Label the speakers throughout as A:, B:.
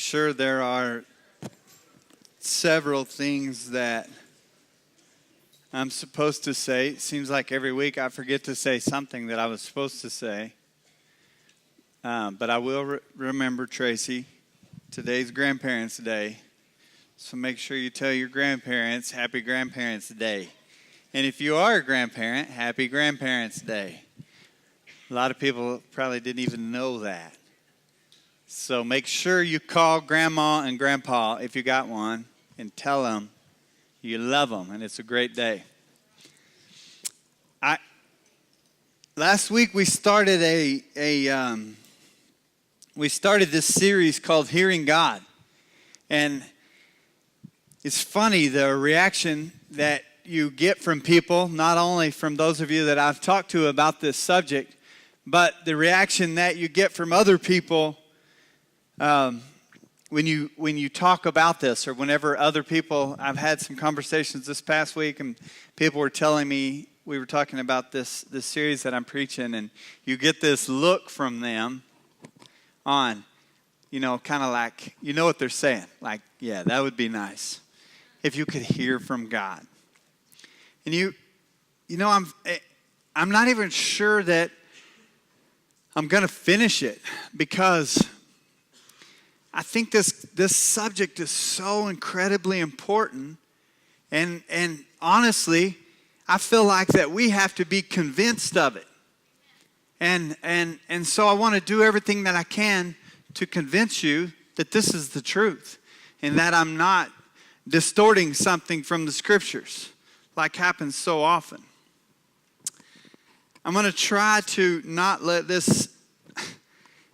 A: sure there are several things that I'm supposed to say. It seems like every week I forget to say something that I was supposed to say. But I will remember, Tracy, today's Grandparents' Day. So make sure you tell your grandparents, Happy Grandparents' Day. And if you are a grandparent, Happy Grandparents' Day. A lot of people probably didn't even know that. So make sure you call Grandma and Grandpa, if you got one, and tell them you love them, and it's a great day. Last week we started this series called Hearing God, and it's funny the reaction that you get from people, not only from those of you that I've talked to about this subject, but the reaction that you get from other people when you talk about this, or whenever other people. I've had some conversations this past week, and people were telling me, we were talking about this series that I'm preaching, and you get this look from them on, kind of like, you know what they're saying, like, yeah, that would be nice if you could hear from God. And I'm not even sure that I'm going to finish it, because I think this subject is so incredibly important, and honestly, I feel like that we have to be convinced of it. And so I want to do everything that I can to convince you that this is the truth, and that I'm not distorting something from the scriptures like happens so often. I'm going to try to not let this,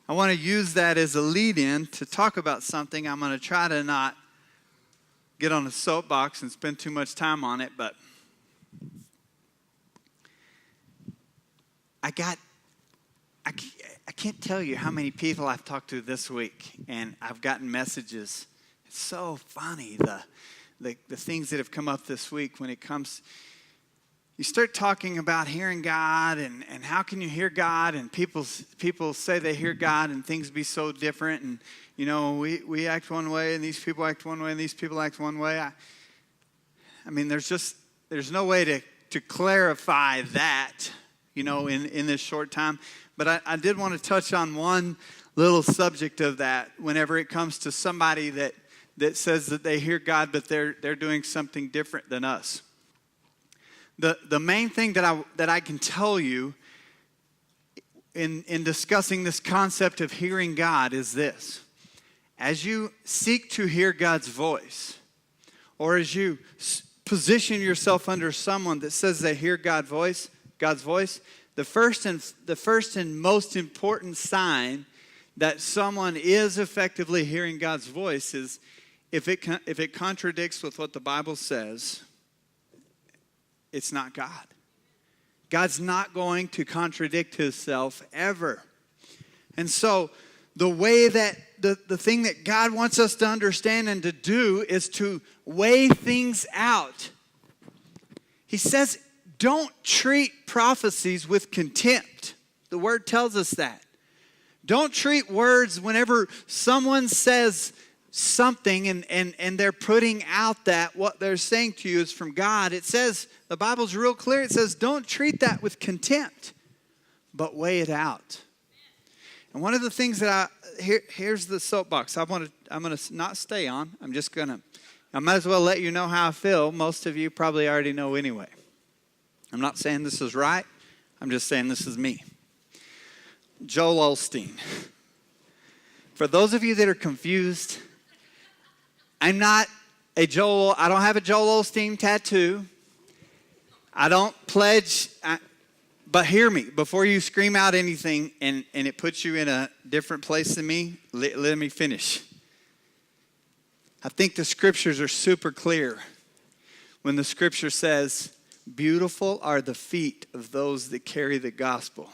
A: I want to use that as a lead-in to talk about something. I'm going to try to not get on a soapbox and spend too much time on it, but I can't tell you how many people I've talked to this week, and I've gotten messages. It's so funny, the things that have come up this week when it comes. You start talking about hearing God, and how can you hear God, and people say they hear God, and things be so different, and we act one way, and these people act one way, and these people act one way. I mean, there's no way to clarify that, in this short time. But I did want to touch on one little subject of that whenever it comes to somebody that says that they hear God, but they're doing something different than us. The main thing that I can tell you in discussing this concept of hearing God is this. As you seek to hear God's voice, or as you position yourself under someone that says they hear God's voice, the first and most important sign that someone is effectively hearing God's voice is if it contradicts with what the Bible says, it's not God. God's not going to contradict himself ever. And so the way that the thing that God wants us to understand and to do is to weigh things out. He says, don't treat prophecies with contempt. The word tells us that. Don't treat words whenever someone says something and they're putting out that what they're saying to you is from God. It says, the Bible's real clear. It says, don't treat that with contempt, but weigh it out. And one of the things that here's the soapbox I'm going to not stay on. I might as well let you know how I feel. Most of you probably already know anyway. I'm not saying this is right. I'm just saying this is me. Joel Osteen. For those of you that are confused, I don't have a Joel Osteen tattoo. I don't pledge, but hear me. Before you scream out anything and it puts you in a different place than me, let me finish. I think the scriptures are super clear when the scripture says, beautiful are the feet of those that carry the gospel.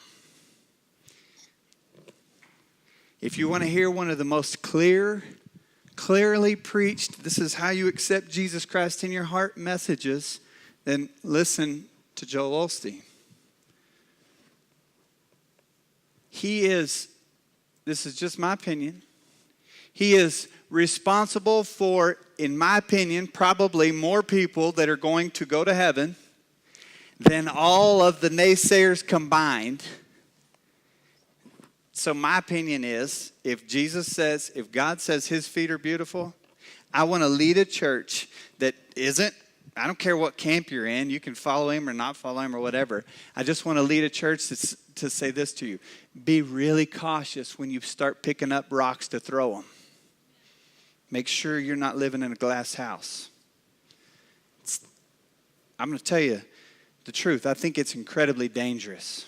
A: If you want to hear one of the most clearly preached, this is how you accept Jesus Christ in your heart messages, then listen to Joel Osteen. He is, this is just my opinion, he is responsible for, in my opinion, probably more people that are going to go to heaven than all of the naysayers combined. So my opinion is, if God says his feet are beautiful, I want to lead a church that isn't, I don't care what camp you're in, you can follow him or not follow him or whatever. I just want to lead a church to say this to you. Be really cautious when you start picking up rocks to throw them. Make sure you're not living in a glass house. I'm going to tell you the truth. I think it's incredibly dangerous.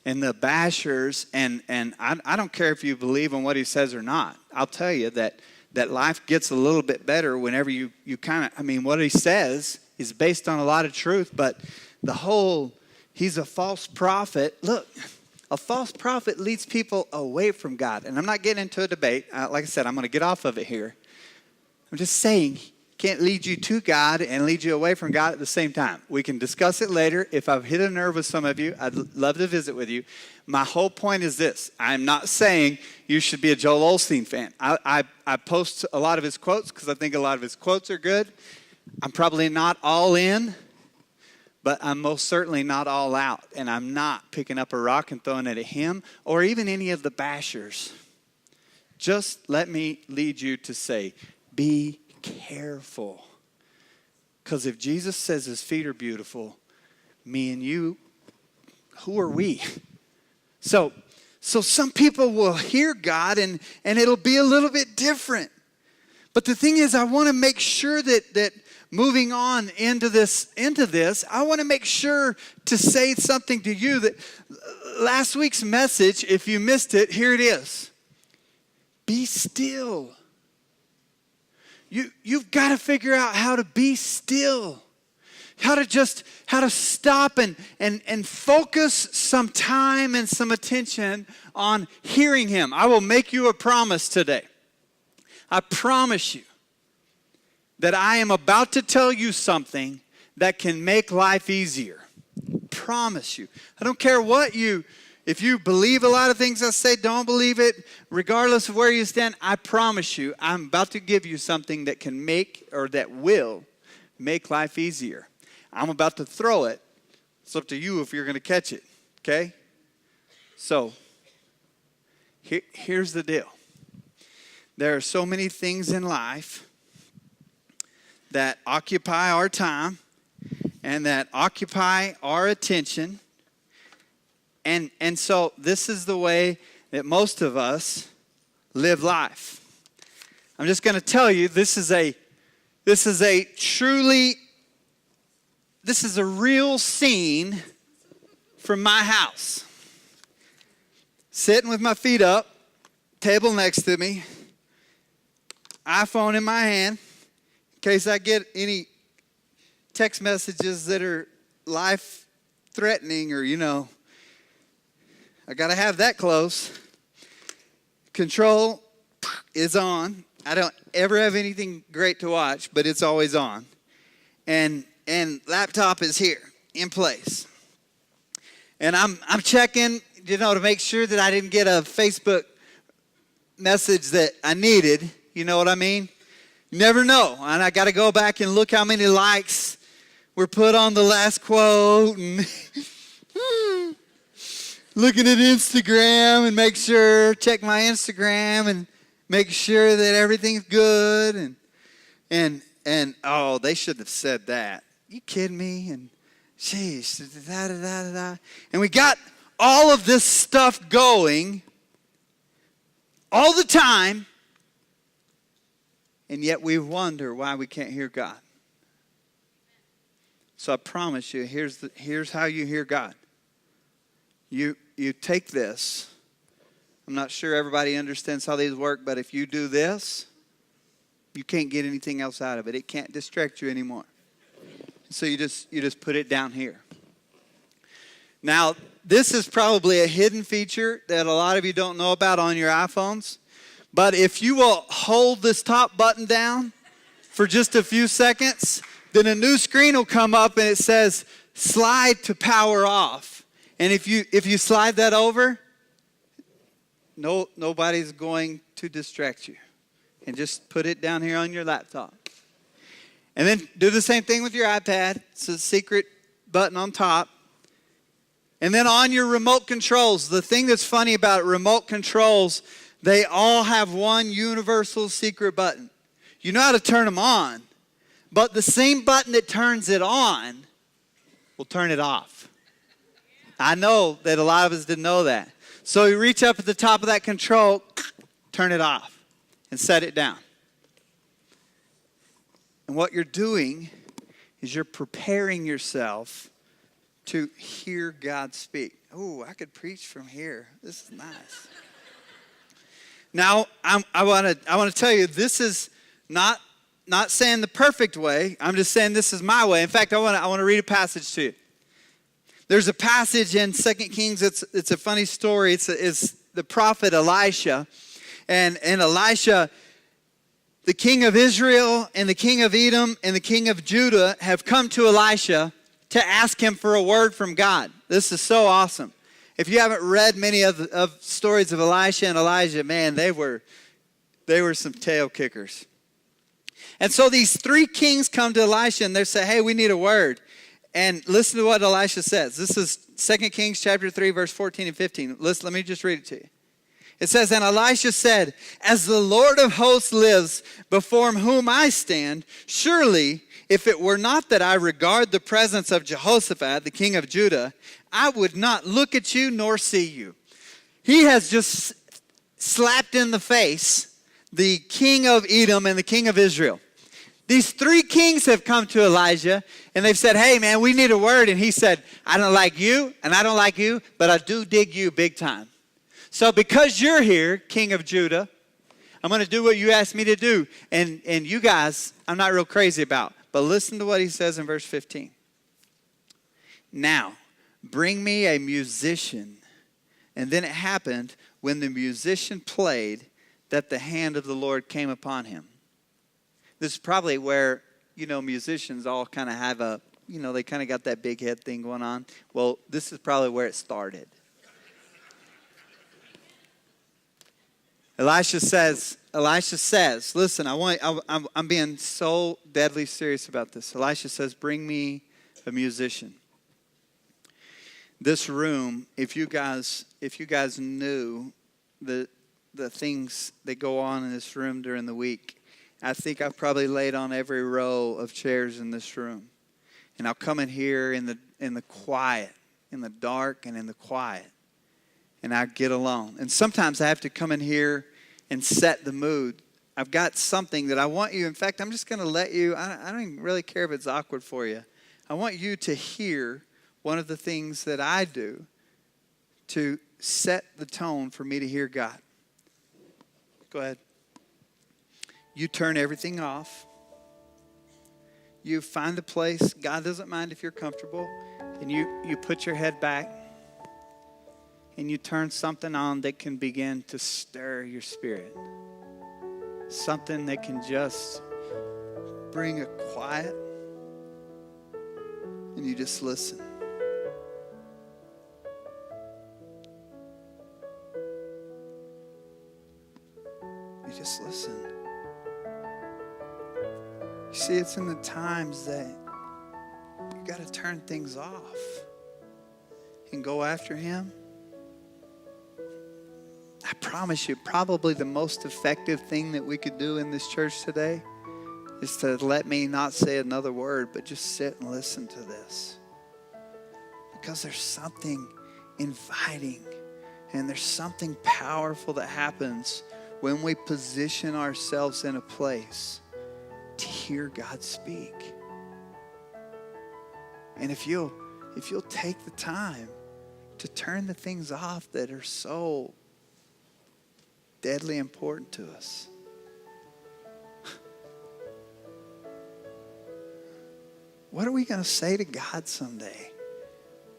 A: And the bashers, and I don't care if you believe in what he says or not. I'll tell you that life gets a little bit better whenever you kind of, what he says is based on a lot of truth, but he's a false prophet. Look, a false prophet leads people away from God. And I'm not getting into a debate. Like I said, I'm going to get off of it here. I'm just saying, can't lead you to God and lead you away from God at the same time. We can discuss it later. If I've hit a nerve with some of you, I'd love to visit with you. My whole point is this. I'm not saying you should be a Joel Osteen fan. I post a lot of his quotes because I think a lot of his quotes are good. I'm probably not all in, but I'm most certainly not all out. And I'm not picking up a rock and throwing it at him or even any of the bashers. Just let me lead you to say, be careful. Because if Jesus says his feet are beautiful, me and you, who are we? So some people will hear God and it'll be a little bit different. But the thing is, I want to make sure that moving on into this, I want to make sure to say something to you that last week's message, if you missed it, here it is. Be still. You've got to figure out how to be still. How to stop and focus some time and some attention on hearing him. I will make you a promise today. I promise you that I am about to tell you something that can make life easier. Promise you. I don't care if you believe a lot of things I say, don't believe it, regardless of where you stand, I promise you, I'm about to give you something that can that will make life easier. I'm about to throw it. It's up to you if you're going to catch it, okay? So, here's the deal. There are so many things in life that occupy our time and that occupy our attention. And so this is the way that most of us live life. I'm just going to tell you, this is a real scene from my house. Sitting with my feet up, table next to me, iPhone in my hand, in case I get any text messages that are life-threatening or, I got to have that close. Control is on. I don't ever have anything great to watch, but it's always on. And laptop is here in place. And I'm checking, to make sure that I didn't get a Facebook message that I needed. You know what I mean? You never know. And I got to go back and look how many likes were put on the last quote and looking at Instagram and check my Instagram and make sure that everything's good. And oh, they shouldn't have said that. You kidding me? And sheesh, da-da-da-da-da. And we got all of this stuff going all the time, and yet we wonder why we can't hear God. So I promise you, here's how you hear God. You take this. I'm not sure everybody understands how these work, but if you do this, you can't get anything else out of it. It can't distract you anymore. So you just put it down here. Now, this is probably a hidden feature that a lot of you don't know about on your iPhones. But if you will hold this top button down for just a few seconds, then a new screen will come up and it says slide to power off. And if you slide that over, nobody's going to distract you. and just put it down here on your laptop. And then do the same thing with your iPad. It's a secret button on top. And then on your remote controls, the thing that's funny about remote controls, they all have one universal secret button. You know how to turn them on, but the same button that turns it on will turn it off. I know that a lot of us didn't know that. So you reach up at the top of that control, turn it off, and set it down. And what you're doing is you're preparing yourself to hear God speak. Oh, I could preach from here. This is nice. Now, I want to tell you, this is not saying the perfect way. I'm just saying this is my way. In fact, I want to read a passage to you. There's a passage in 2 Kings. It's a funny story. It's the prophet Elisha, and Elisha, the king of Israel and the king of Edom and the king of Judah have come to Elisha to ask him for a word from God. This is so awesome. If you haven't read many of stories of Elisha and Elijah, man, they were some tail kickers. And so these three kings come to Elisha and they say, hey, we need a word. And listen to what Elisha says. This is 2 Kings chapter 3, verse 14 and 15. Listen, let me just read it to you. It says, and Elisha said, as the Lord of hosts lives, before whom I stand, surely if it were not that I regard the presence of Jehoshaphat, the king of Judah, I would not look at you nor see you. He has just slapped in the face the king of Edom and the king of Israel. These three kings have come to Elijah and they've said, hey man, we need a word. And he said, I don't like you and I don't like you, but I do dig you big time. So because you're here, king of Judah, I'm going to do what you asked me to do. And you guys, I'm not real crazy about. But listen to what he says in verse 15. Now, bring me a musician. And then it happened when the musician played that the hand of the Lord came upon him. This is probably where, musicians all kind of have they kind of got that big head thing going on. Well, this is probably where it started. Elisha says, listen, I'm being so deadly serious about this. Elisha says, bring me a musician. This room, if you guys knew the things that go on in this room during the week, I think I've probably laid on every row of chairs in this room. And I'll come in here in the quiet, in the dark and in the quiet. And I get alone. And sometimes I have to come in here and set the mood. I've got something that I want you. In fact, I'm just going to let you. I don't even really care if it's awkward for you. I want you to hear one of the things that I do to set the tone for me to hear God. Go ahead. You turn everything off. You find a place. God doesn't mind if you're comfortable. And you put your head back. And you turn something on that can begin to stir your spirit. Something that can just bring a quiet. And you just listen. You just listen. You see, it's in the times that you got to turn things off and go after Him. I promise you, probably the most effective thing that we could do in this church today is to let me not say another word, but just sit and listen to this. Because there's something inviting and there's something powerful that happens when we position ourselves in a place to hear God speak. And if you'll take the time to turn the things off that are so deadly important to us. What are we going to say to God someday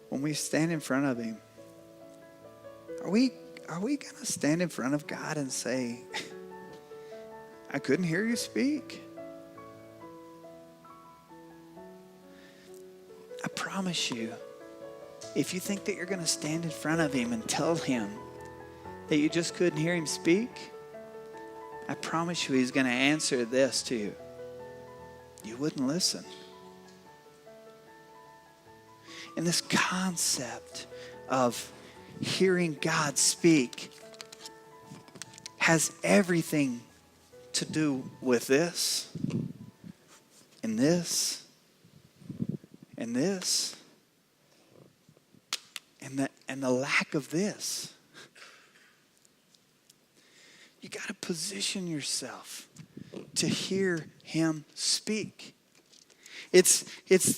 A: when we stand in front of Him? Are we going to stand in front of God and say, I couldn't hear you speak? I promise you, if you think that you're going to stand in front of Him and tell Him that you just couldn't hear Him speak, I promise you He's going to answer this to you. You wouldn't listen. And this concept of hearing God speak has everything to do with this, and this, and this, and the lack of this. You got to position yourself to hear Him speak. It's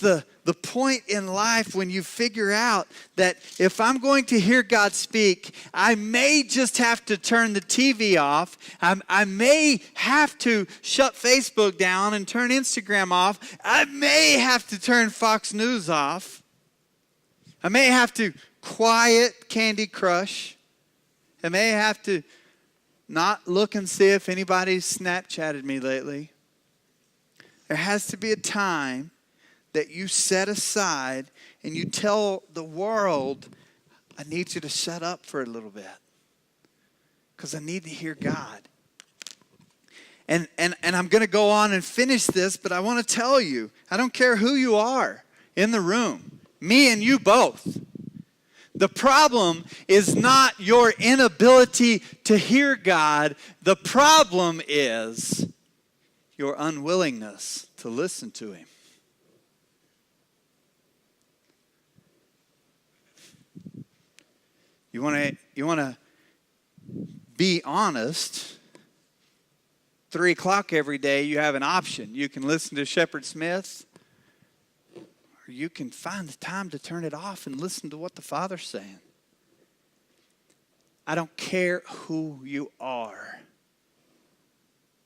A: the point in life when you figure out that if I'm going to hear God speak, I may just have to turn the TV off. I may have to shut Facebook down and turn Instagram off. I may have to turn Fox News off. I may have to quiet Candy Crush. I may have to not look and see if anybody's Snapchatted me lately. There has to be a time that you set aside and you tell the world, I need you to shut up for a little bit because I need to hear God. And I'm going to go on and finish this, but I want to tell you, I don't care who you are in the room, me and you both. The problem is not your inability to hear God. The problem is your unwillingness to listen to Him. You want to be honest. 3 o'clock every day, you have an option. You can listen to Shepard Smith, or you can find the time to turn it off and listen to what the Father's saying. I don't care who you are.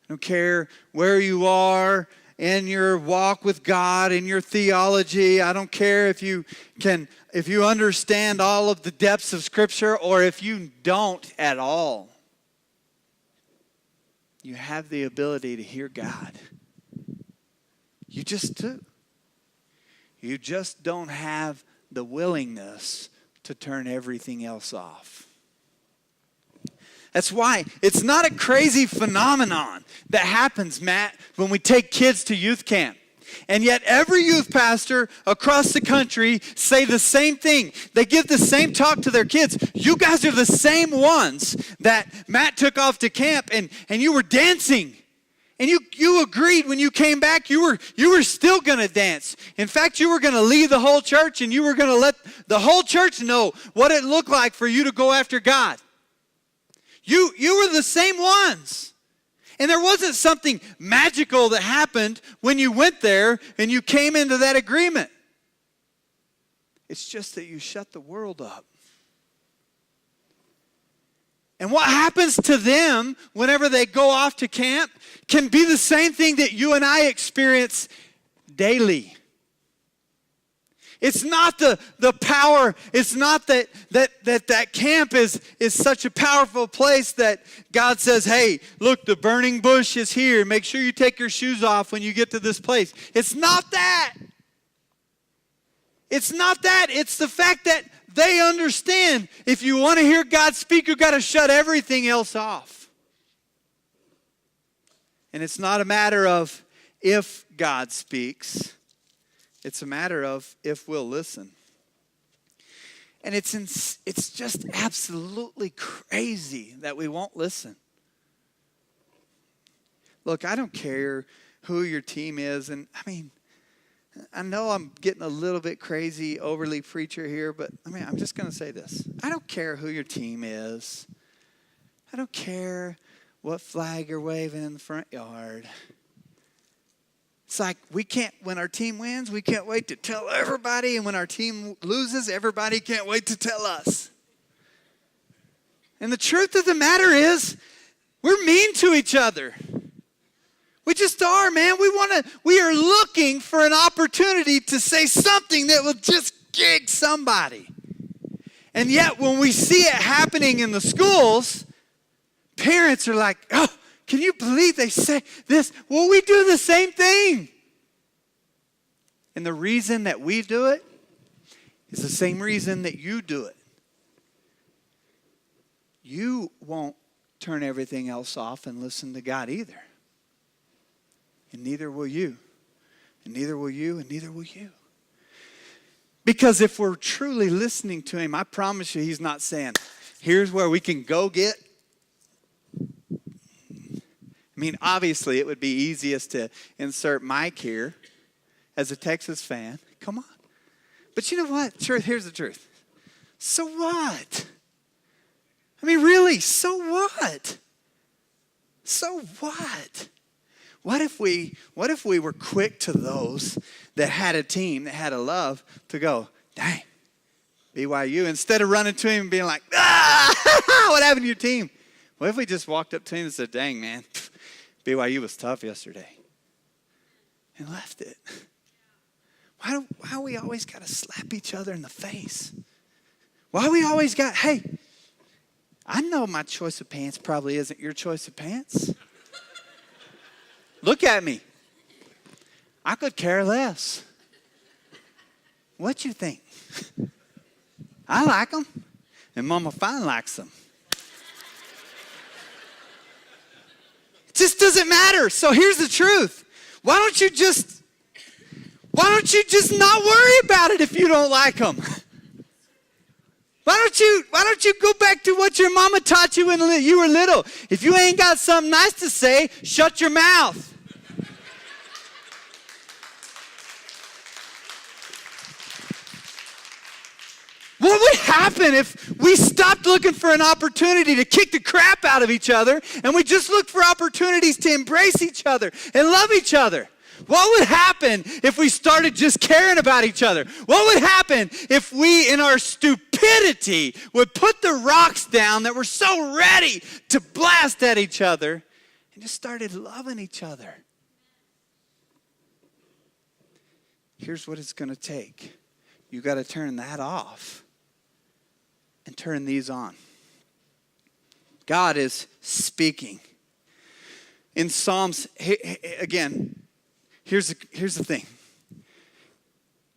A: I don't care where you are in your walk with God, in your theology. I don't care if you understand all of the depths of Scripture or if you don't at all. You have the ability to hear God. You just do. You just don't have the willingness to turn everything else off. That's why it's not a crazy phenomenon that happens, Matt, when we take kids to youth camp. And yet every youth pastor across the country say the same thing. They give the same talk to their kids. You guys are the same ones that Matt took off to camp and you were dancing. And you agreed when you came back, you were still going to dance. In fact, you were going to lead the whole church and you were going to let the whole church know what it looked like for you to go after God. You were the same ones. And there wasn't something magical that happened when you went there and you came into that agreement. It's just that you shut the world up. And what happens to them whenever they go off to camp can be the same thing that you and I experience daily. It's not the power. It's not that camp is such a powerful place that God says, hey, look, the burning bush is here. Make sure you take your shoes off when you get to this place. It's not that. It's not that. It's the fact that they understand if you want to hear God speak, you've got to shut everything else off. And it's not a matter of if God speaks. It's a matter of if we'll listen. And it's just absolutely crazy that we won't listen. Look, I don't care who your team is. And I mean, I know I'm getting a little bit crazy, overly preacher here, but I mean, I'm just going to say this. I don't care who your team is. I don't care what flag you're waving in the front yard. It's like when our team wins, we can't wait to tell everybody. And when our team loses, everybody can't wait to tell us. And the truth of the matter is, we're mean to each other. We just are, man. We are looking for an opportunity to say something that will just gig somebody. And yet when we see it happening in the schools, parents are like, oh, can you believe they say this? Well, we do the same thing. And the reason that we do it is the same reason that you do it. You won't turn everything else off and listen to God either. And neither will you. And neither will you, and neither will you. Because if we're truly listening to him, I promise you he's not saying, here's where we can go get. I mean, obviously it would be easiest to insert Mike here as a Texas fan. Come on. But you know what? Here's the truth. So what? I mean, really, so what? So what? What if we were quick to those that had a team, that had a love, to go, dang, BYU, instead of running to him and being like, what happened to your team? What if we just walked up to him and said, dang, man, BYU was tough yesterday, and left it? Why we always got to slap each other in the face? Why we always got, hey, I know my choice of pants probably isn't your choice of pants. Look at me. I could care less. What you think? I like them, and Mama Fine likes them. It just doesn't matter. So here's the truth. Why don't you just not worry about it if you don't like them? Why don't you go back to what your mama taught you when you were little? If you ain't got something nice to say, shut your mouth. What would happen if we stopped looking for an opportunity to kick the crap out of each other and we just looked for opportunities to embrace each other and love each other? What would happen if we started just caring about each other? What would happen if we, in our stupidity, would put the rocks down that we're so ready to blast at each other and just started loving each other? Here's what it's going to take. You got to turn that off and turn these on. God is speaking. In Psalms, again, here's the thing.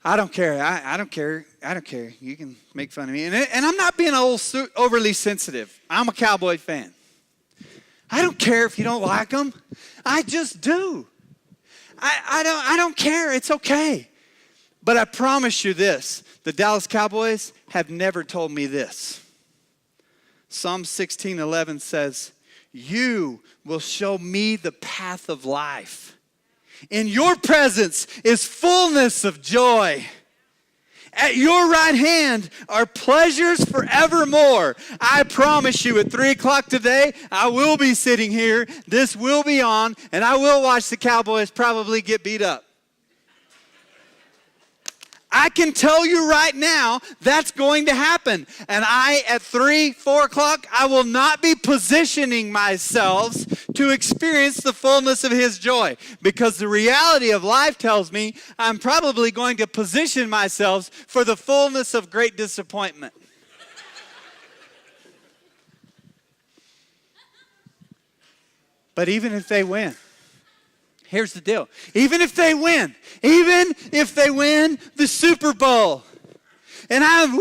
A: I don't care. I don't care. I don't care. You can make fun of me. And I'm not being overly sensitive. I'm a Cowboy fan. I don't care if you don't like them. I just do. I don't care. It's okay. But I promise you this. The Dallas Cowboys have never told me this. Psalm 16:11 says, you will show me the path of life. In your presence is fullness of joy. At your right hand are pleasures forevermore. I promise you at 3 o'clock today, I will be sitting here. This will be on, and I will watch the Cowboys probably get beat up. I can tell you right now, that's going to happen. And at 3, 4 o'clock, I will not be positioning myself to experience the fullness of his joy. Because the reality of life tells me I'm probably going to position myself for the fullness of great disappointment. But even if they win, here's the deal. Even if they win the Super Bowl, and I'm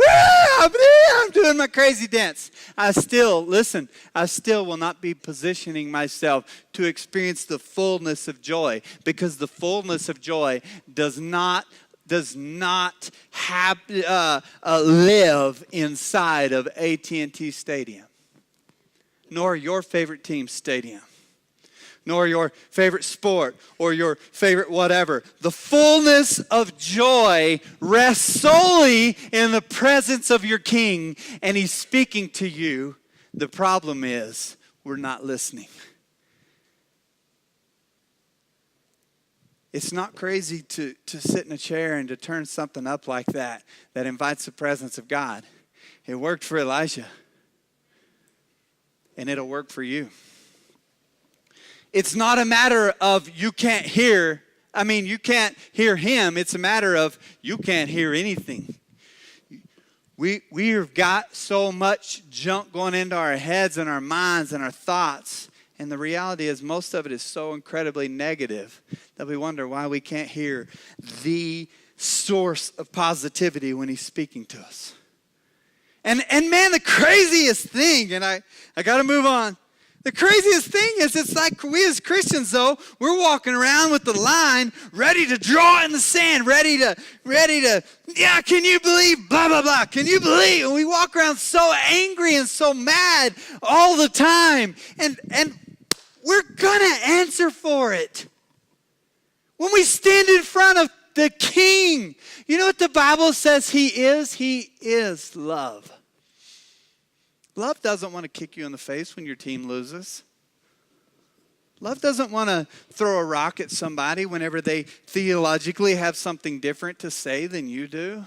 A: doing my crazy dance, I still will not be positioning myself to experience the fullness of joy, because the fullness of joy does not live inside of AT&T Stadium, nor your favorite team's stadium, nor your favorite sport or your favorite whatever. The fullness of joy rests solely in the presence of your King, and he's speaking to you. The problem is we're not listening. It's not crazy to sit in a chair and to turn something up like that invites the presence of God. It worked for Elijah, and it'll work for you. It's not a matter of you can't hear him. It's a matter of you can't hear anything. We've got so much junk going into our heads and our minds and our thoughts. And the reality is most of it is so incredibly negative that we wonder why we can't hear the source of positivity when he's speaking to us. And man, the craziest thing, and I got to move on. The craziest thing is it's like we as Christians, though, we're walking around with the line ready to draw in the sand, ready to, yeah, can you believe, blah, blah, blah. Can you believe? And we walk around so angry and so mad all the time. And we're going to answer for it. When we stand in front of the King, you know what the Bible says He is? He is love. Love doesn't want to kick you in the face when your team loses. Love doesn't want to throw a rock at somebody whenever they theologically have something different to say than you do.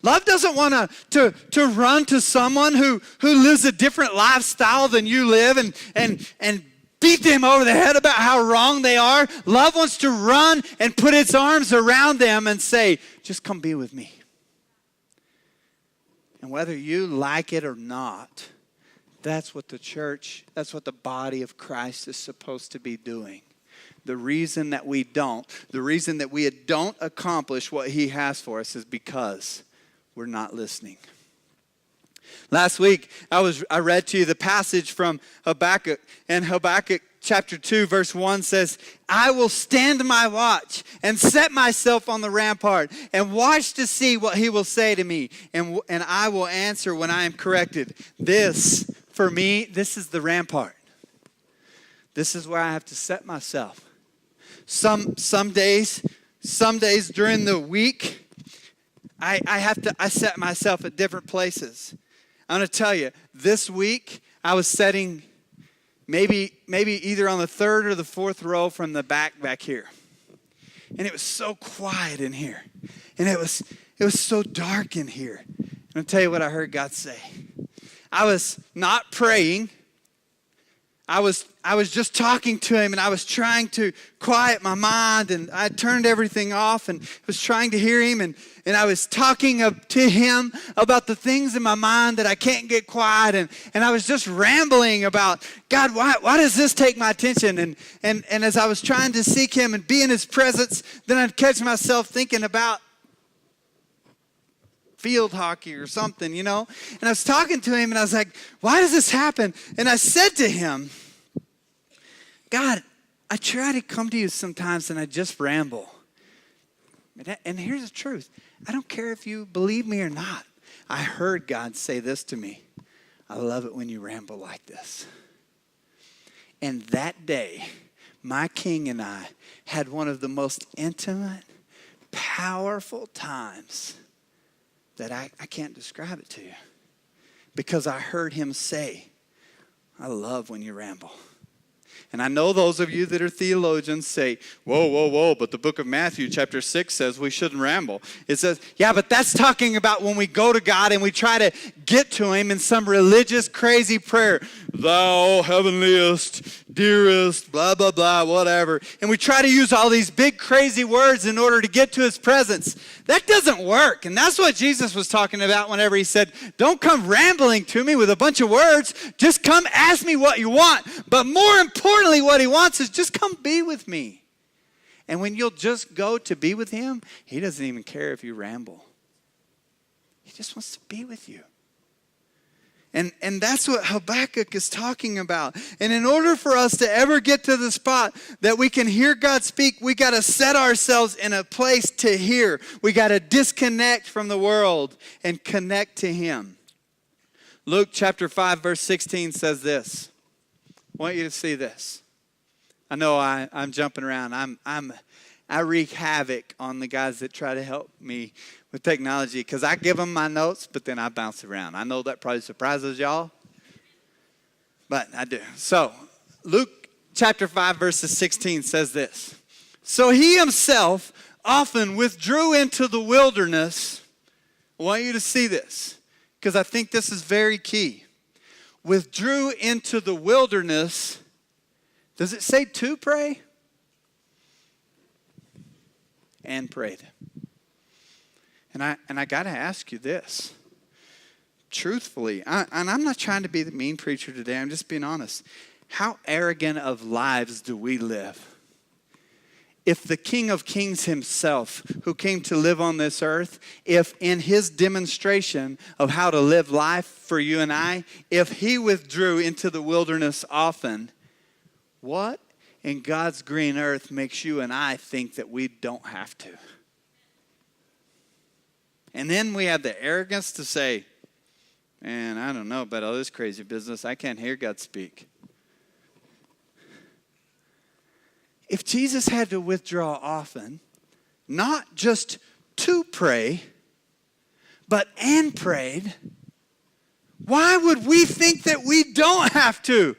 A: Love doesn't want to run to someone who lives a different lifestyle than you live and beat them over the head about how wrong they are. Love wants to run and put its arms around them and say, just come be with me. And whether you like it or not, that's what the church, that's what the body of Christ is supposed to be doing. The reason that we don't accomplish what He has for us is because we're not listening. Last week, I read to you the passage from Habakkuk, and Habakkuk chapter 2, verse 1 says, I will stand my watch and set myself on the rampart and watch to see what He will say to me, and I will answer when I am corrected. This, for me, this is the rampart. This is where I have to set myself. Some days during the week, I set myself at different places. I'm going to tell you, this week I was setting maybe either on the third or the fourth row from the back here. And it was so quiet in here. And it was so dark in here. And I'll tell you what I heard God say. I was not praying. I was just talking to Him, and I was trying to quiet my mind, and I turned everything off and was trying to hear Him, and I was talking to Him about the things in my mind that I can't get quiet, and I was just rambling about, God, why does this take my attention? And as I was trying to seek Him and be in His presence, then I'd catch myself thinking about field hockey or something, you know. And I was talking to Him, and I was like, why does this happen? And I said to Him, God, I try to come to You sometimes and I just ramble. And here's the truth. I don't care if you believe me or not. I heard God say this to me. I love it when you ramble like this. And that day, my King and I had one of the most intimate, powerful times that I can't describe it to you. Because I heard Him say, I love when you ramble. And I know those of you that are theologians say, whoa, but the book of Matthew chapter 6 says we shouldn't ramble. It says, yeah, but that's talking about when we go to God and we try to get to Him in some religious crazy prayer. Thou heavenliest, dearest, blah, blah, blah, whatever. And we try to use all these big crazy words in order to get to His presence. That doesn't work. And that's what Jesus was talking about whenever He said, don't come rambling to me with a bunch of words. Just come ask me what you want. But more importantly, what He wants is just come be with me. And when you'll just go to be with Him, He doesn't even care if you ramble. He just wants to be with you. And that's what Habakkuk is talking about. And in order for us to ever get to the spot that we can hear God speak, we got to set ourselves in a place to hear. We got to disconnect from the world and connect to Him. Luke chapter 5 verse 16 says this. I want you to see this. I know I'm jumping around. I wreak havoc on the guys that try to help me with technology because I give them my notes, but then I bounce around. I know that probably surprises y'all, but I do. So Luke chapter 5 verses 16 says this. So He Himself often withdrew into the wilderness. I want you to see this because I think this is very key. Withdrew into the wilderness. Does it say to pray? And prayed. And I got to ask you this. Truthfully, and I'm not trying to be the mean preacher today. I'm just being honest. How arrogant of lives do we live? if the King of Kings himself, who came to live on this earth, if in his demonstration of how to live life for you and I, if he withdrew into the wilderness often, what in God's green earth makes you and I think that we don't have to? And then we have the arrogance to say, man, I don't know about all this crazy business. I can't hear God speak. If Jesus had to withdraw often, not just to pray, but and prayed, why would we think that we don't have to?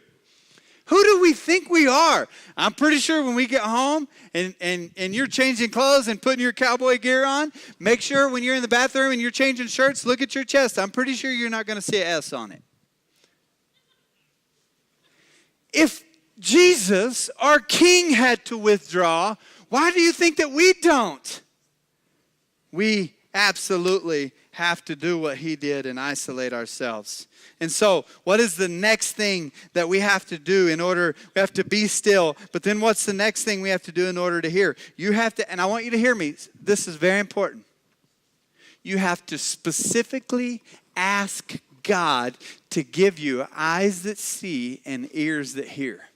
A: Who do we think we are? I'm pretty sure when we get home and you're changing clothes and putting your cowboy gear on, make sure when you're in the bathroom and you're changing shirts, look at your chest. I'm pretty sure you're not going to see an S on it. If Jesus, our King, had to withdraw, why do you think that we don't? We absolutely have to do what he did and isolate ourselves. And so, what is the next thing that we have to do in order? We have to be still. But then what's the next thing we have to do in order to hear? You have to, and I want you to hear me. This is very important. You have to specifically ask God to give you eyes that see and ears that hear.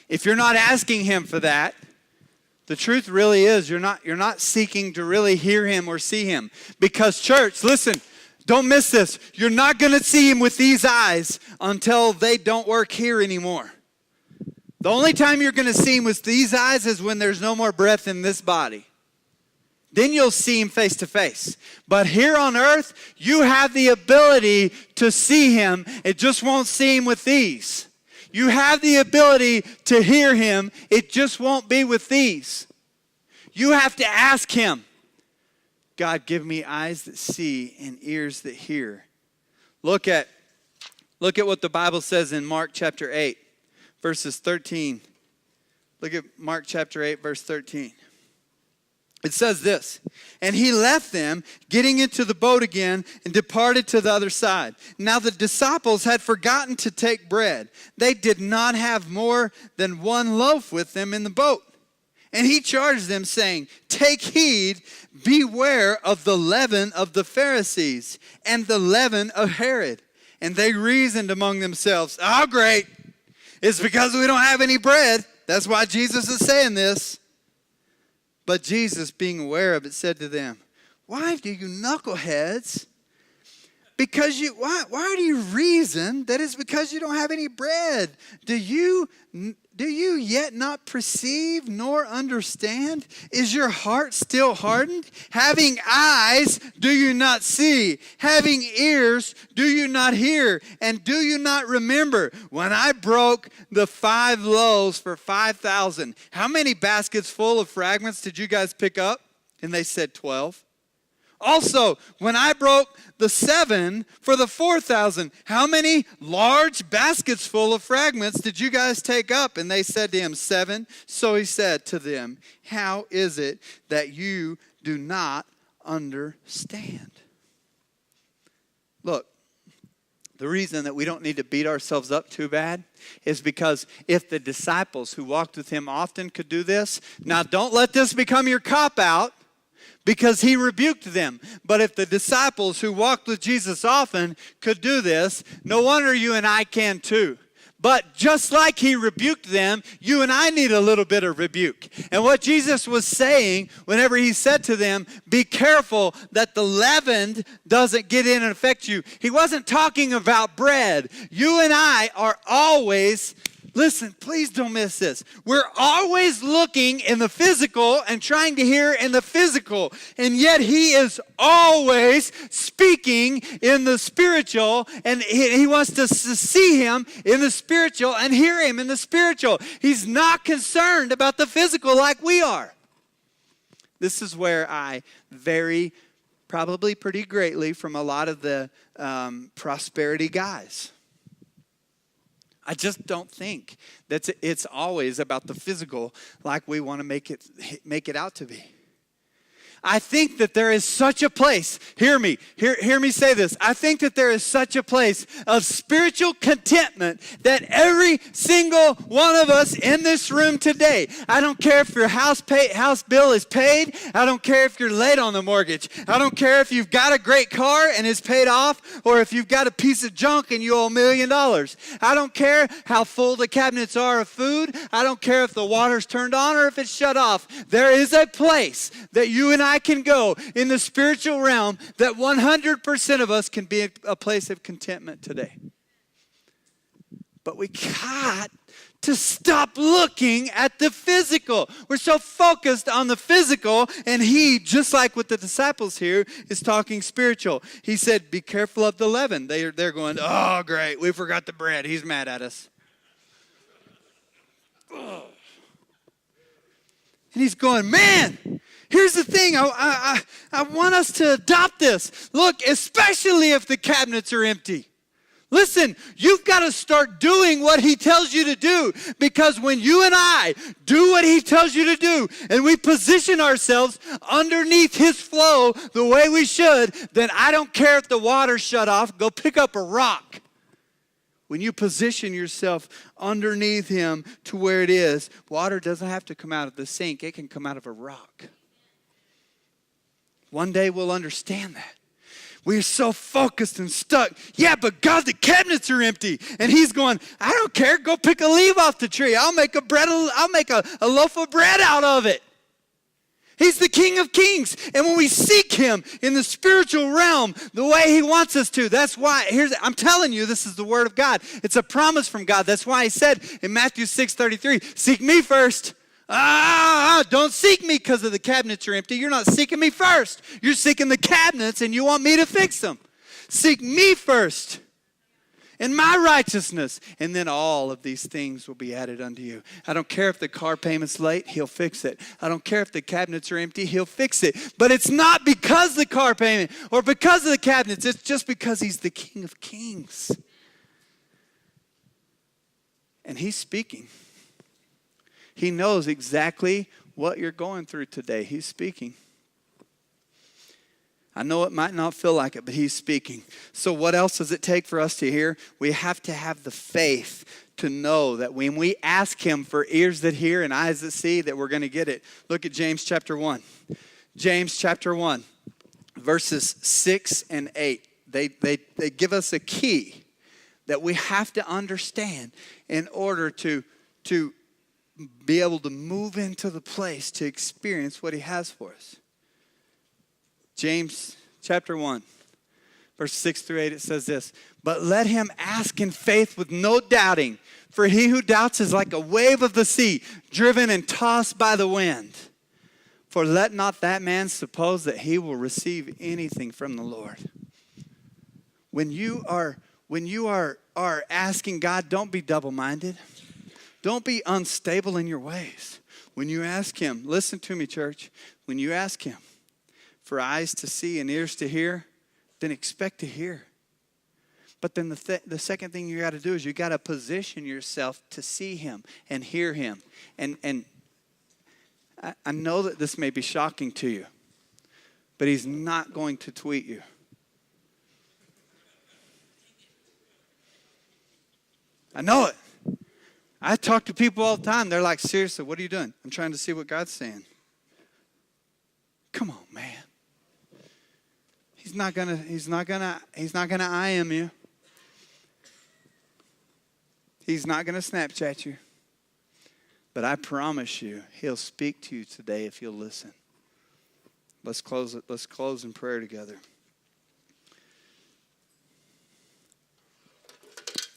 A: If you're not asking him for that, the truth really is you're not seeking to really hear him or see him. Because church, listen, don't miss this. You're not going to see him with these eyes until they don't work here anymore. The only time you're going to see him with these eyes is when there's no more breath in this body. Then you'll see him face to face. But here on earth, you have the ability to see him. It just won't see him with these. You have the ability to hear him. It just won't be with these. You have to ask him, God, give me eyes that see and ears that hear. Look at what the Bible says in Mark chapter 8, verses 13. Look at Mark chapter 8, verse 13. It says this, and he left them, getting into the boat again, and departed to the other side. Now the disciples had forgotten to take bread. They did not have more than one loaf with them in the boat. And he charged them, saying, take heed, beware of the leaven of the Pharisees, and the leaven of Herod. And they reasoned among themselves, oh great, it's because we don't have any bread. That's why Jesus is saying this. But Jesus, being aware of it, said to them, why do you knuckleheads? Why do you reason that it's because you don't have any bread? Do you yet not perceive nor understand? Is your heart still hardened? Having eyes, do you not see? Having ears, do you not hear? And do you not remember when I broke the 5 loaves for 5,000? How many baskets full of fragments did you guys pick up? And they said 12. Also, when I broke the 7 for the 4,000, how many large baskets full of fragments did you guys take up? And they said to him, 7. So he said to them, how is it that you do not understand? Look, the reason that we don't need to beat ourselves up too bad is because if the disciples who walked with him often could do this, now don't let this become your cop-out, because he rebuked them. But if the disciples who walked with Jesus often could do this, no wonder you and I can too. But just like he rebuked them, you and I need a little bit of rebuke. And what Jesus was saying whenever he said to them, be careful that the leaven doesn't get in and affect you. He wasn't talking about bread. You and I are always, listen, please don't miss this. We're always looking in the physical and trying to hear in the physical. And yet he is always speaking in the spiritual. And he wants us to see him in the spiritual and hear him in the spiritual. He's not concerned about the physical like we are. This is where I vary probably pretty greatly from a lot of the prosperity guys. I just don't think that it's always about the physical like we want to make it out to be. I think that there is such a place, hear me say this. I think that there is such a place of spiritual contentment that every single one of us in this room today, I don't care if your house bill is paid, I don't care if you're late on the mortgage, I don't care if you've got a great car and it's paid off, or if you've got a piece of junk and you owe $1 million. I don't care how full the cabinets are of food, I don't care if the water's turned on or if it's shut off. There is a place that you and I can go in the spiritual realm that 100% of us can be a place of contentment today. But we got to stop looking at the physical. We're so focused on the physical, and he, just like with the disciples here, is talking spiritual. He said, be careful of the leaven. They're going, oh, great, we forgot the bread. He's mad at us. Ugh. And he's going, man, here's the thing. I want us to adopt this. Look, especially if the cabinets are empty. Listen, you've got to start doing what he tells you to do, because when you and I do what he tells you to do and we position ourselves underneath his flow the way we should, then I don't care if the water's shut off, go pick up a rock. When you position yourself underneath him to where it is, water doesn't have to come out of the sink. It can come out of a rock. One day we'll understand that. We're so focused and stuck. Yeah, but God, the cabinets are empty. And he's going, I don't care. Go pick a leaf off the tree. I'll make a loaf of bread out of it. He's the King of Kings. And when we seek him in the spiritual realm the way he wants us to, that's why, I'm telling you, this is the word of God. It's a promise from God. That's why he said in Matthew 6:33, seek me first. Don't seek me because the cabinets are empty. You're not seeking me first. You're seeking the cabinets and you want me to fix them. Seek me first and my righteousness, and then all of these things will be added unto you. I don't care if the car payment's late, he'll fix it. I don't care if the cabinets are empty, he'll fix it. But it's not because the car payment or because of the cabinets. It's just because he's the King of Kings. And he's speaking. He knows exactly what you're going through today. He's speaking. I know it might not feel like it, but he's speaking. So what else does it take for us to hear? We have to have the faith to know that when we ask him for ears that hear and eyes that see, that we're going to get it. Look at James chapter 1. James chapter 1, verses 6 and 8. They give us a key that we have to understand in order to be able to move into the place to experience what he has for us. James chapter 1, verse 6 through 8, it says this, but let him ask in faith with no doubting, for he who doubts is like a wave of the sea, driven and tossed by the wind. For let not that man suppose that he will receive anything from the Lord. When you are asking God, don't be double-minded. Don't be unstable in your ways. When you ask him, listen to me, church, when you ask him for eyes to see and ears to hear, then expect to hear. But then the second thing you got to do is you got to position yourself to see him and hear him. And I know that this may be shocking to you, but he's not going to tweet you. I know it. I talk to people all the time. They're like, seriously, what are you doing? I'm trying to see what God's saying. Come on, man. He's not gonna IM you. He's not gonna Snapchat you. But I promise you, he'll speak to you today if you'll listen. Let's close in prayer together.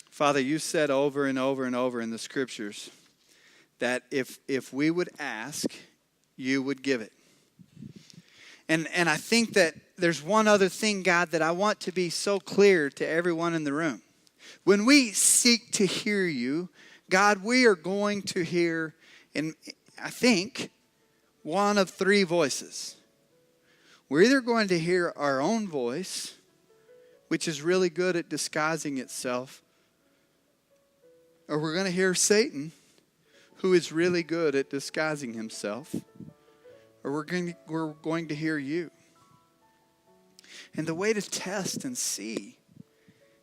A: Father, you said over and over and over in the scriptures that if we would ask, you would give it. And I think that there's one other thing, God, that I want to be so clear to everyone in the room. When we seek to hear you, God, we are going to hear, and I think, one of three voices. We're either going to hear our own voice, which is really good at disguising itself, or we're going to hear Satan, who is really good at disguising himself, or we're going to hear you. And the way to test and see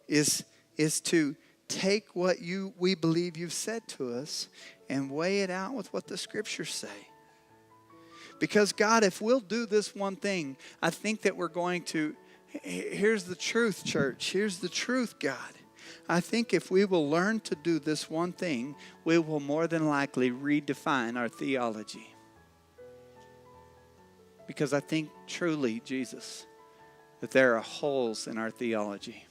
A: is to take what we believe you've said to us and weigh it out with what the scriptures say. Because God, if we'll do this one thing, I think that we're going to, here's the truth, church. Here's the truth, God. I think if we will learn to do this one thing, we will more than likely redefine our theology. Because I think truly, Jesus, that there are holes in our theology.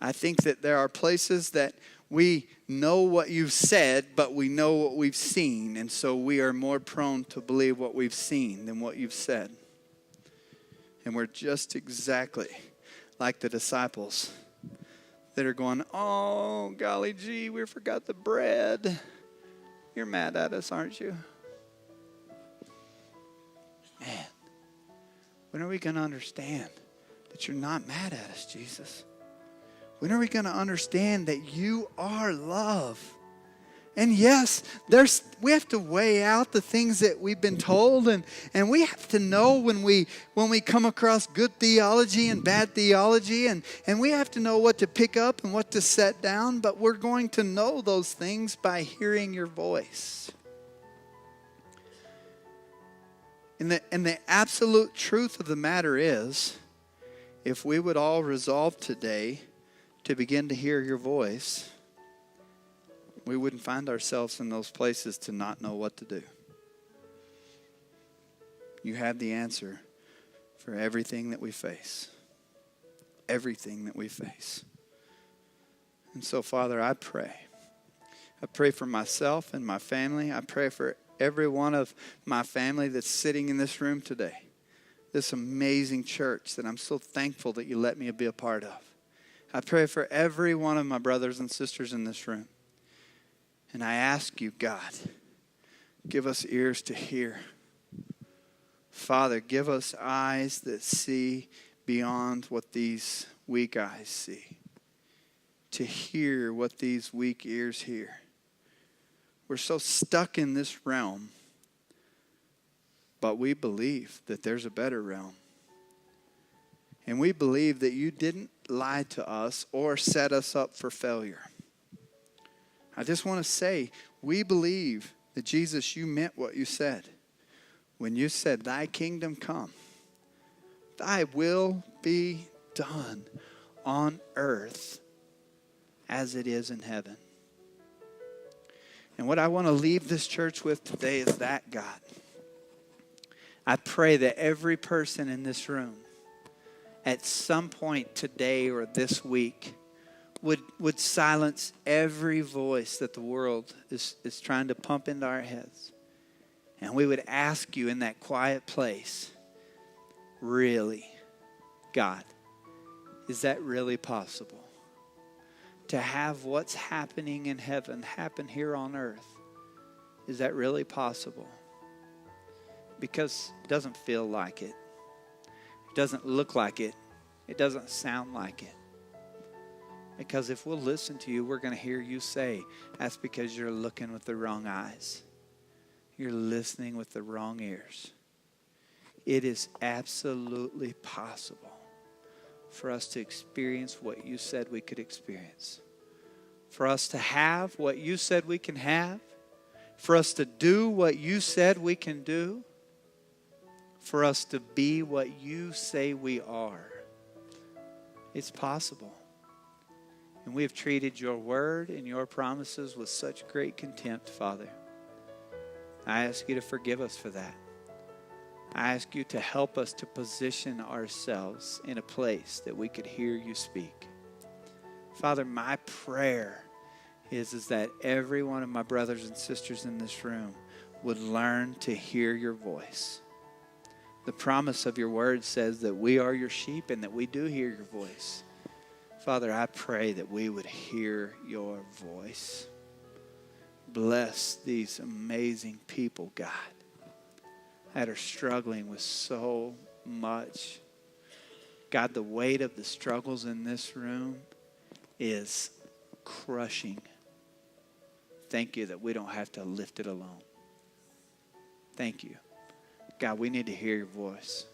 A: I think that there are places that we know what you've said, but we know what we've seen. And so we are more prone to believe what we've seen than what you've said. And we're just exactly like the disciples that are going, oh, golly gee, we forgot the bread. You're mad at us, aren't you? Man, when are we going to understand that you're not mad at us, Jesus? When are we going to understand that you are love? And yes, we have to weigh out the things that we've been told, and we have to know when we come across good theology and bad theology, and we have to know what to pick up and what to set down, but we're going to know those things by hearing your voice. And the absolute truth of the matter is, if we would all resolve today to begin to hear your voice, we wouldn't find ourselves in those places to not know what to do. You have the answer for everything that we face. Everything that we face. And so, Father, I pray. I pray for myself and my family. I pray for every one of my family that's sitting in this room today. This amazing church that I'm so thankful that you let me be a part of. I pray for every one of my brothers and sisters in this room. And I ask you, God, give us ears to hear. Father, give us eyes that see beyond what these weak eyes see. To hear what these weak ears hear. We're so stuck in this realm, but we believe that there's a better realm. And we believe that you didn't lie to us or set us up for failure. I just want to say, we believe that Jesus, you meant what you said. When you said, thy kingdom come, thy will be done on earth as it is in heaven. And what I want to leave this church with today is that, God. I pray that every person in this room at some point today or this week would silence every voice that the world is trying to pump into our heads. And we would ask you in that quiet place, really, God, is that really possible? To have what's happening in heaven happen here on earth, is that really possible? Because it doesn't feel like it. It doesn't look like it. It doesn't sound like it. Because if we'll listen to you, we're going to hear you say, that's because you're looking with the wrong eyes. You're listening with the wrong ears. It is absolutely possible for us to experience what you said we could experience. For us to have what you said we can have. For us to do what you said we can do. For us to be what you say we are. It's possible. And we have treated your word and your promises with such great contempt, Father. I ask you to forgive us for that. I ask you to help us to position ourselves in a place that we could hear you speak. Father, my prayer is that every one of my brothers and sisters in this room would learn to hear your voice. The promise of your word says that we are your sheep and that we do hear your voice. Father, I pray that we would hear your voice. Bless these amazing people, God, that are struggling with so much. God, the weight of the struggles in this room is crushing. Thank you that we don't have to lift it alone. Thank you. God, we need to hear your voice.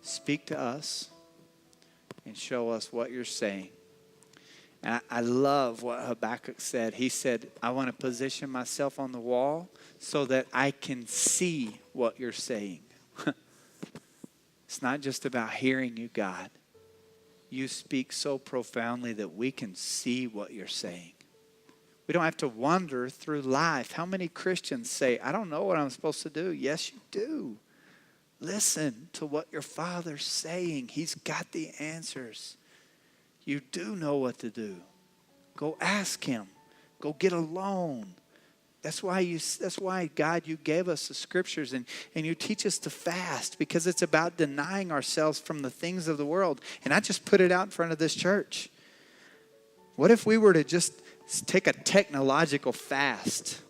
A: Speak to us and show us what you're saying. And I love what Habakkuk said. He said, I want to position myself on the wall so that I can see what you're saying. It's not just about hearing you, God. You speak so profoundly that we can see what you're saying. We don't have to wander through life. How many Christians say, I don't know what I'm supposed to do? Yes, you do. Listen to what your Father's saying. He's got the answers. You do know what to do. Go ask him. Go get alone. That's why, God, you gave us the scriptures and you teach us to fast, because it's about denying ourselves from the things of the world. And I just put it out in front of this church. What if we were to just take a technological fast?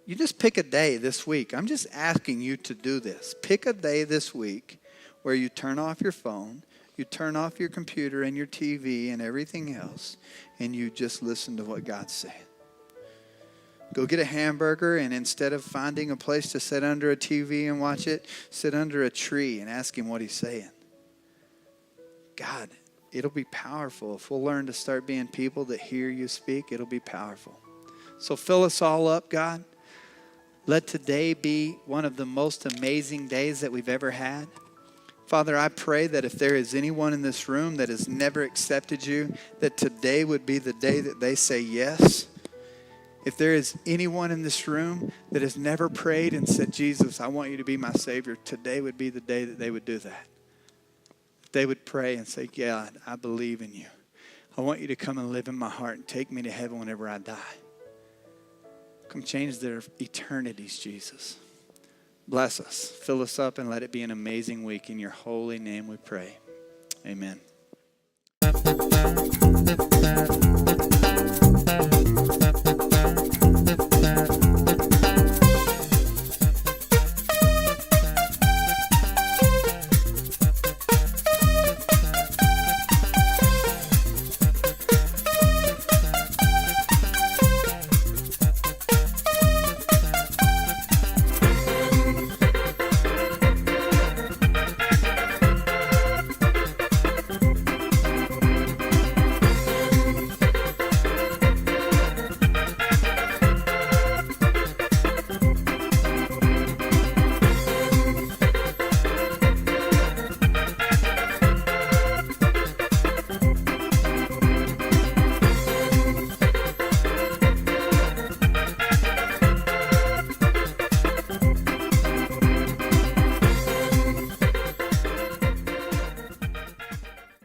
A: You just pick a day this week. I'm just asking you to do this. Pick a day this week where you turn off your phone, you turn off your computer and your TV and everything else, and you just listen to what God's saying. Go get a hamburger, and instead of finding a place to sit under a TV and watch it, sit under a tree and ask him what he's saying. God, it'll be powerful. If we'll learn to start being people that hear you speak, it'll be powerful. So fill us all up, God. Let today be one of the most amazing days that we've ever had. Father, I pray that if there is anyone in this room that has never accepted you, that today would be the day that they say yes. If there is anyone in this room that has never prayed and said, Jesus, I want you to be my Savior, today would be the day that they would do that. They would pray and say, God, I believe in you. I want you to come and live in my heart and take me to heaven whenever I die. Come change their eternities, Jesus. Bless us, fill us up, and let it be an amazing week. In your holy name we pray. Amen.